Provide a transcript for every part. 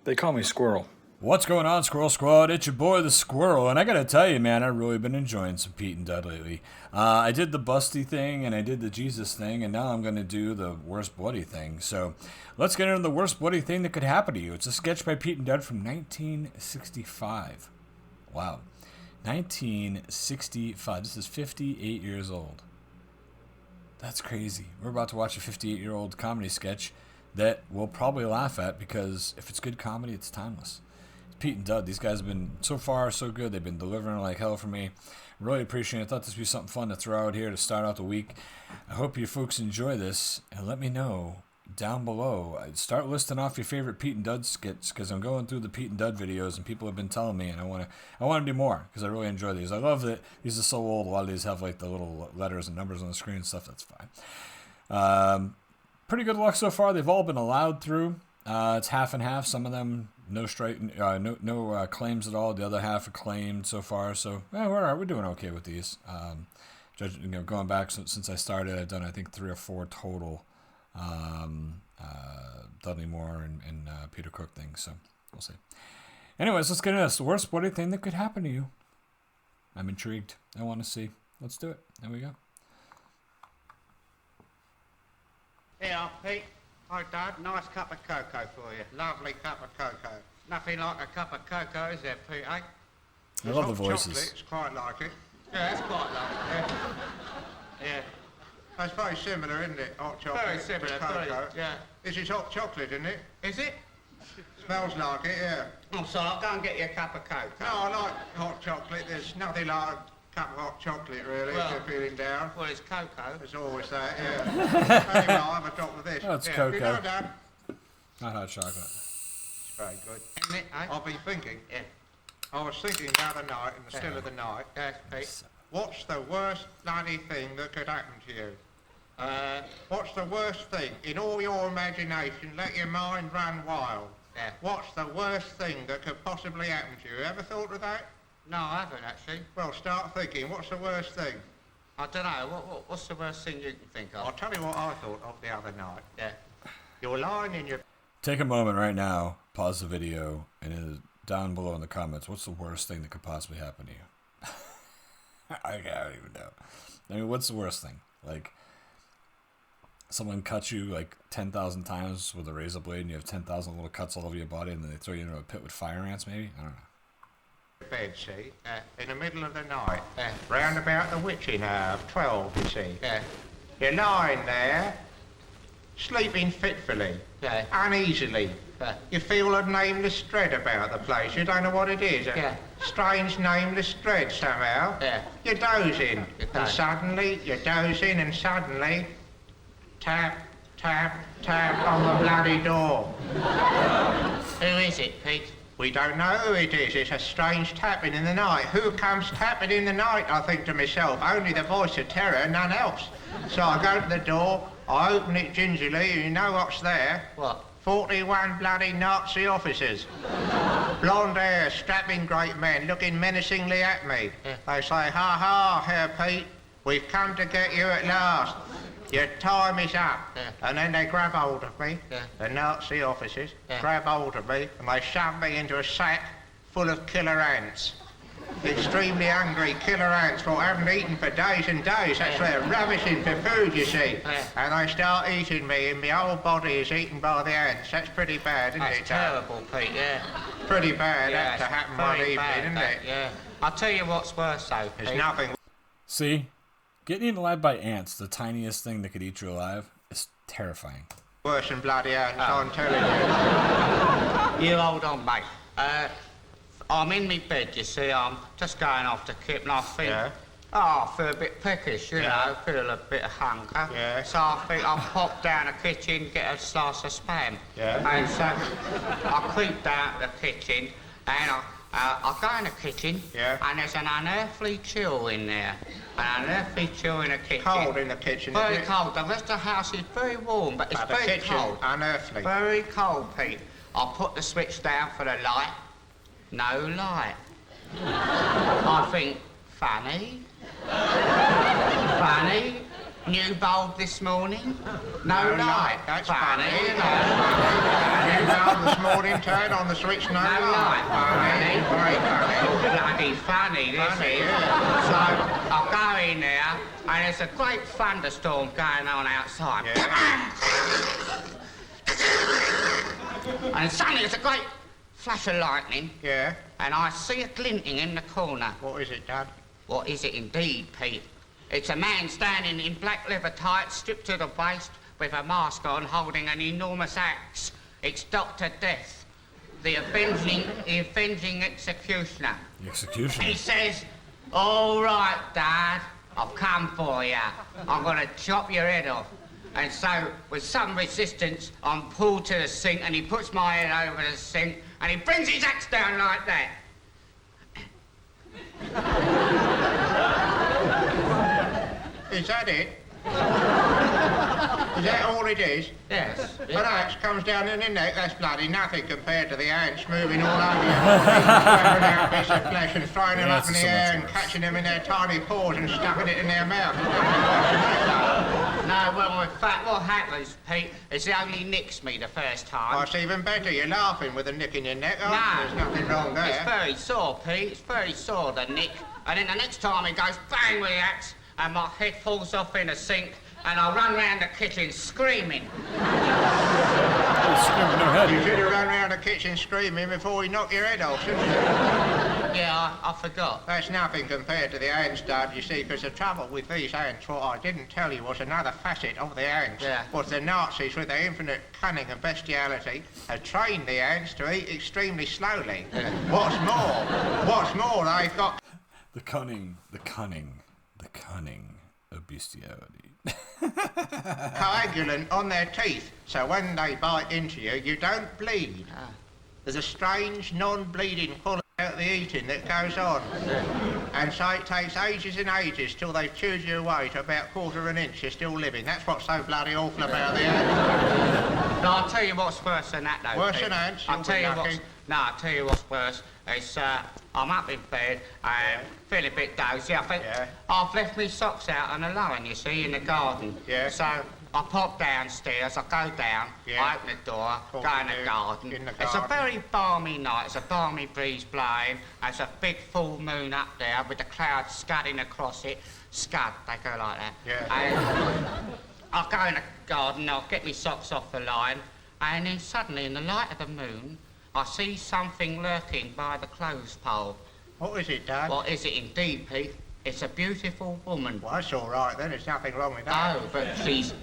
They call me Squirrel. What's going on, Squirrel Squad? It's your boy, the Squirrel, and I gotta tell you, man, I've really been enjoying some Pete and Dud lately. I did the Busty thing, and I did the Jesus thing, and now I'm gonna do the Worst Bloody thing. So, let's get into the Worst Bloody thing that could happen to you. It's a sketch by Pete and Dud from 1965. Wow. 1965. This is 58 years old. That's crazy. We're about to watch a 58-year-old comedy sketch that we'll probably laugh at because if it's good comedy, it's timeless. Pete and Dud, these guys have been so far so good. They've been delivering like hell for me. Really appreciate it. I thought this would be something fun to throw out here to start out the week. I hope you folks enjoy this, and let me know down below. Start listing off your favorite Pete and Dud skits because I'm going through the Pete and Dud videos and people have been telling me, and I want to do more because I really enjoy these. I love that these are so old. A lot of these have like the little letters and numbers on the screen and stuff. That's fine. Pretty good luck so far. They've all been allowed through. It's half and half. Some of them no claims at all. The other half are claimed so far. So we're doing okay with these. Going back since I started, I've done I think 3 or 4 total Dudley Moore and Peter Cook things. So we'll see. Anyways, let's get into this. The worst bloody thing that could happen to you. I'm intrigued. I want to see. Let's do it. There we go. Here, Pete. Hi, Dad. Nice cup of cocoa for you. Lovely cup of cocoa. Nothing like a cup of cocoa, is there, Pete, eh? I love the voices. Chocolate's quite like it. Yeah, it's quite like it. Yeah. It's very similar, isn't it? Hot chocolate. Very similar, to cocoa. Yeah. This is hot chocolate, isn't it? Is it? Smells like it, yeah. Oh, so I'll go and get you a cup of cocoa. No, I like hot chocolate. There's nothing like a cup of hot chocolate, really, if you're feeling down. Well, it's cocoa. There's always that, yeah. Anyway, I'll have a drop of this. Oh, it's cocoa. You know, Dad? Not hot chocolate. It's very good. Isn't it, eh? I've been thinking. Yeah. I was thinking the other night, in the still of the night. Yes, Pete. What's the worst bloody thing that could happen to you? What's the worst thing? In all your imagination, let your mind run wild. Yeah. What's the worst thing that could possibly happen to you? Ever thought of that? No, I haven't, actually. Well, start thinking. What's the worst thing? I don't know. What's the worst thing you can think of? I'll tell you what I thought of the other night. Yeah. You're lying in your... Take a moment right now, pause the video, and down below in the comments, what's the worst thing that could possibly happen to you? I don't even know. I mean, what's the worst thing? Like, someone cuts you like 10,000 times with a razor blade and you have 10,000 little cuts all over your body and then they throw you into a pit with fire ants, maybe? I don't know. Bed, see, in the middle of the night, round about the witching hour of 12, you see. You're lying there, sleeping fitfully, uneasily. You feel a nameless dread about the place. You don't know what it is. Strange nameless dread somehow. You're dozing, and suddenly, you're dozing, and suddenly, tap, tap, tap on the bloody door. Who is it, Pete? We don't know who it is. It's a strange tapping in the night. Who comes tapping in the night, I think to myself. Only the voice of terror, none else. So I go to the door, I open it gingerly, and you know what's there? What? 41 bloody Nazi officers. Blonde hair, strapping great men, looking menacingly at me. They say, ha ha, Herr Pete, we've come to get you at last. Your time is up. And then they grab hold of me, the Nazi officers, grab hold of me, and they shove me into a sack full of killer ants. Extremely hungry killer ants what haven't eaten for days and days. That's where they're ravishing for food, you see. And they start eating me, and my whole body is eaten by the ants. That's pretty bad, isn't it? That's terrible, Pete, Pretty bad, that to happen one evening, isn't it? Yeah. I'll tell you what's worse, though, Pete. There's nothing... See? Getting eaten alive by ants, the tiniest thing that could eat you alive, is terrifying. Worse than bloody ants, I'm telling you. You hold on, mate. I'm in my bed, you see. I'm just going off to kip, and I think, I feel a bit peckish, you know, feel a bit of hunger. So I think I'll pop down the kitchen, get a slice of spam. And so I creep down to the kitchen, and I go in the kitchen, and there's an unearthly chill in there. An unearthly chill in the kitchen. Cold in the kitchen, very cold. The rest of the house is very warm, but it's very cold. Unearthly. Very cold, Pete. I put the switch down for the light. No light. I think, funny. Funny. New bulb this morning? No light. That's funny. New bulb this morning, turn on the switch, no light. Funny. Very funny. Bloody funny, this is. Yeah. So, I'll go in there, and there's a great thunderstorm going on outside. Yeah. And suddenly there's a great flash of lightning, Yeah. and I see it glinting in the corner. What is it, Dad? What is it indeed, Pete? It's a man standing in black leather tights, stripped to the waist, with a mask on, holding an enormous axe. It's Dr. Death, the avenging executioner. The executioner? He says, "All right, Dad, I've come for you. I'm going to chop your head off." And so, with some resistance, I'm pulled to the sink, and he puts my head over the sink, and he brings his axe down like that. Is that it? Is that all it is? Yes. An axe comes down in the neck, that's bloody nothing compared to the ants moving all over you, grabbing out bits of flesh and throwing them up in the air and catching them in their tiny paws and stuffing it in their mouth. No, well, in fact, what happens, Pete, is it only nicks me the first time. Oh, it's even better. You're laughing with a nick in your neck, aren't No. you? There's nothing wrong there. It's very sore, Pete. It's very sore, the nick. And then the next time he goes bang with the axe, and my head falls off in the sink, and I run round the kitchen screaming. Screaming no head. You should have run around the kitchen screaming before he knocked your head off, shouldn't you? Yeah, I forgot. That's nothing compared to the ants, Dad, you see, because the trouble with these ants, what I didn't tell you was another facet of the ants, Yeah. was the Nazis, with their infinite cunning and bestiality, had trained the ants to eat extremely slowly. Yeah. What's more, they've got The cunning of bestiality. coagulant on their teeth, so when they bite into you, you don't bleed. Ah. There's a strange, non-bleeding pull out the eating that goes on. And so it takes ages and ages till they've chewed you away to about quarter of an inch you're still living. That's what's so bloody awful about the ants. No, I'll tell you what's worse than that, though. Worse Pete. than ants? I'll You'll tell be you lucky. I'll tell you what's worse. It's, I'm up in bed, feel a bit dozy. I think Yeah. I've left my socks out on the lawn, you see, in the garden. Yeah. So I pop downstairs, I go down, Yeah. I open the door, Cool, go in yeah. the garden. In the It's a garden. very balmy night, it's a balmy breeze blowing, there's a big full moon up there with the clouds scudding across it. Scud, they go like that. Yeah. And I'll go in the garden, I'll get my socks off the line, and then suddenly, in the light of the moon, I see something lurking by the clothes pole. What is it, Dad? What is it indeed, Pete? It's a beautiful woman. Well, that's all right then. There's nothing wrong with that. No, but she's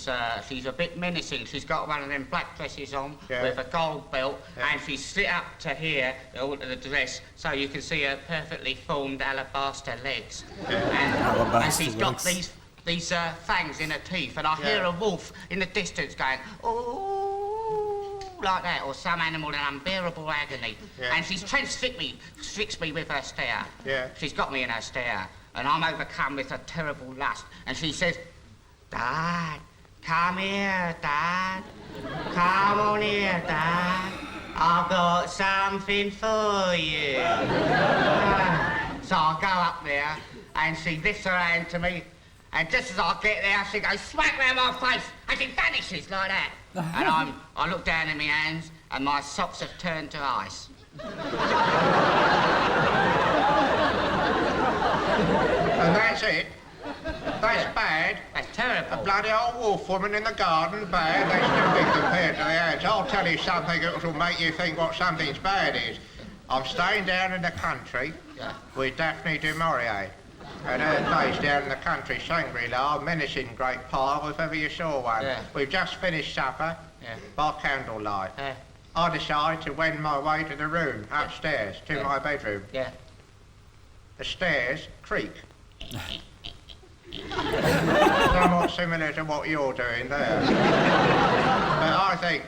a bit menacing. She's got one of them black dresses on Yeah. with a gold belt, Yeah. and she's slit up to here, all to the dress, so you can see her perfectly formed alabaster legs. And Alabaster she's got legs. these fangs in her teeth, and I Yeah. hear a wolf in the distance going, "Ooh," like that, or some animal in unbearable agony. Yeah. And she's transfixed me with her stare. Yeah. She's got me in her stare, and I'm overcome with a terrible lust. And she says, "Dad, come here, Dad. Come on here, Dad. I've got something for you." So I go up there, and she lifts her hand to me, and just as I get there, she goes smack round my face, and she vanishes like that. And I look down at my hands, and my socks have turned to ice. And that's it? That's bad? That's terrible. Bloody old wolf woman in the garden, bad. That's nothing compared to the ants. I'll tell you something that will make you think what something's bad is. I'm staying down in the country Yeah. with Daphne du Maurier. And her place down in the country, Shangri-La, menacing great pile, if ever you saw one. Yeah. We've just finished supper Yeah. by candlelight. Yeah. I decide to wend my way to the room upstairs, to Yeah. my bedroom. Yeah. The stairs creak. Somewhat similar to what you're doing there. But I think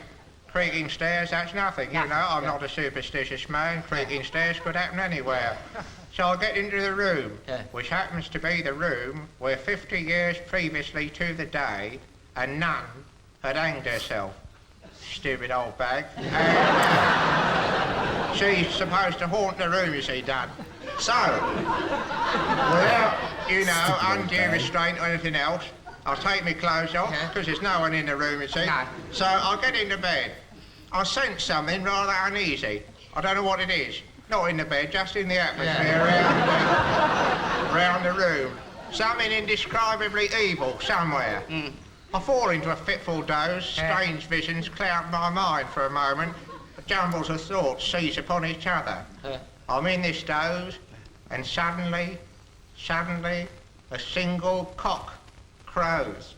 creaking stairs, that's nothing, you know. I'm not a superstitious man. Creaking stairs could happen anywhere. So I get into the room, Yeah. which happens to be the room where 50 years previously to the day, a nun had hanged herself. Stupid old bag. And she's supposed to haunt the room, you see, Dad. So, without, you know, undue restraint or anything else, I'll take my clothes off, because there's no one in the room, you see. No. So I'll get into bed. I sense something rather uneasy. I don't know what it is. Not in the bed, just in the atmosphere around the room. Something indescribably evil somewhere. I fall into a fitful doze. Strange visions cloud my mind for a moment. Jumbles of thoughts seize upon each other. I'm in this doze, and suddenly, a single cock crows.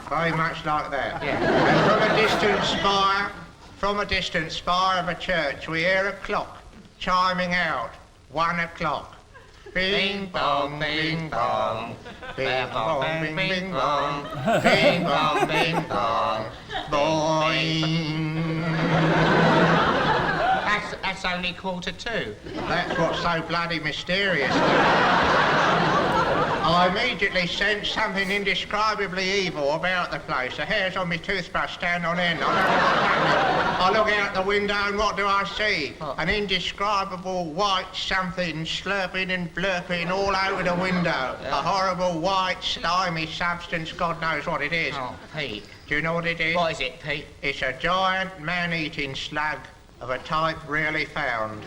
Very much like that. And from a distant spire of a church, we hear a clock chiming out 1 o'clock. Bing bong, bing bong, bing bong, bing bing bong, bing bong, bing bong, boing. That's only 1:45. That's what's so bloody mysterious. I immediately sense something indescribably evil about the place. The hairs on my toothbrush stand on end. I don't know what's happening. I look out the window and what do I see? An indescribable white something slurping and blurping all over the window. A horrible white slimy substance, God knows what it is. Oh, Pete. Do you know what it is? What is it, Pete? It's a giant man-eating slug of a type rarely found.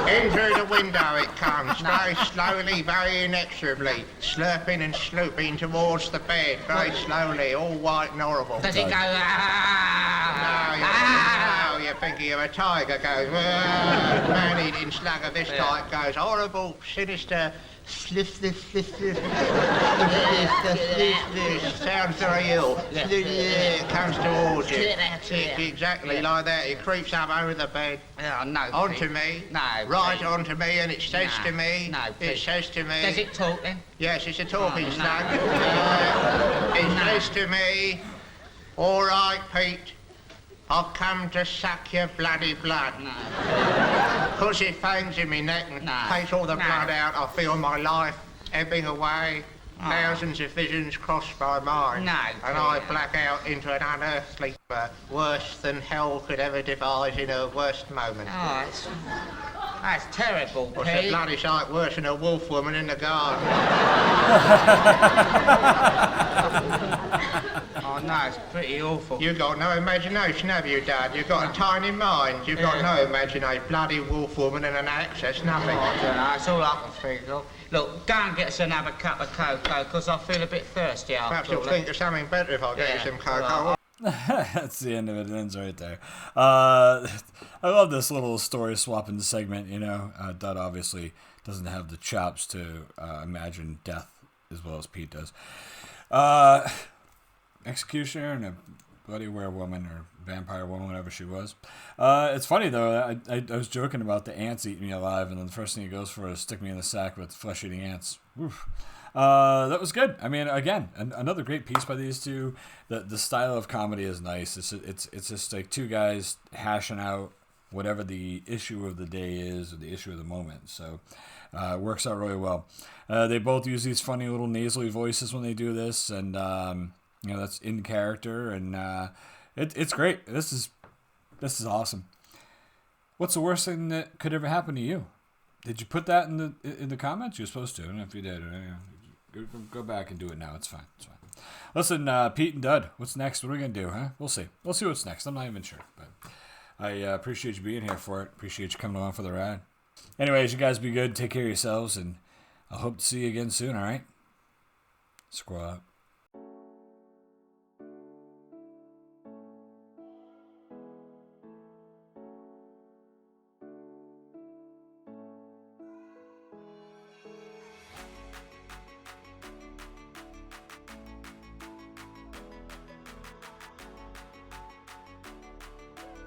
In through the window it comes, very slowly, very inexorably, slurping and slooping towards the bed, very slowly, all white and horrible. Does it go, No, you're thinking of a tiger goes, man-eating slug of this type goes, horrible, sinister, sounds very ill. It comes towards you. Exactly like that. It creeps up over the bed. Oh, no, Onto Pete. me. No, Right Pete. onto me, and it says to me. No, It Pete. says to me. Does it talk then? Yes, it's a talking Oh, no. slug. It says to me, all right, Pete, I've come to suck your bloody blood. No. Puts its fangs in me neck and No. takes all the No. blood out. I feel my life ebbing away. Thousands of visions cross my mind. No, And I Peter. black out into an unearthly worse than hell could ever devise in her worst moment. Oh, that's terrible, What's a Pete. bloody sight worse than a wolf woman in the garden? Oh, no, it's pretty awful. You've got no imagination, have you, Dad? You've got a tiny mind. You've got no imagination. Bloody wolf woman and an axe, that's nothing. Oh, I don't know, that's all I can think of. Look, go and get us another cup of cocoa, because I feel a bit thirsty Perhaps after you'll all think of something better if I get you some cocoa. That's the end of it. It ends right there. I love this little story swapping segment. You know, Dud obviously doesn't have the chops to imagine death as well as Pete does. Executioner and a bloody werewoman or vampire woman, whatever she was. It's funny though. I was joking about the ants eating me alive, and then the first thing he goes for is stick me in the sack with flesh-eating ants. Oof. That was good. I mean, again, another great piece by these two. The style of comedy is nice. It's just like two guys hashing out whatever the issue of the day is or the issue of the moment. So it works out really well. They both use these funny little nasally voices when they do this, and you know, that's in character, and it's great. This is awesome. What's the worst thing that could ever happen to you? Did you put that in the comments? You're supposed to. I don't know if you did. Go back and do it now. It's fine. It's fine. Listen, Pete and Dud, what's next? What are we gonna do, huh? We'll see. We'll see what's next. I'm not even sure, but I appreciate you being here for it. Appreciate you coming along for the ride. Anyways, you guys be good. Take care of yourselves, and I hope to see you again soon. All right. Squirrel out.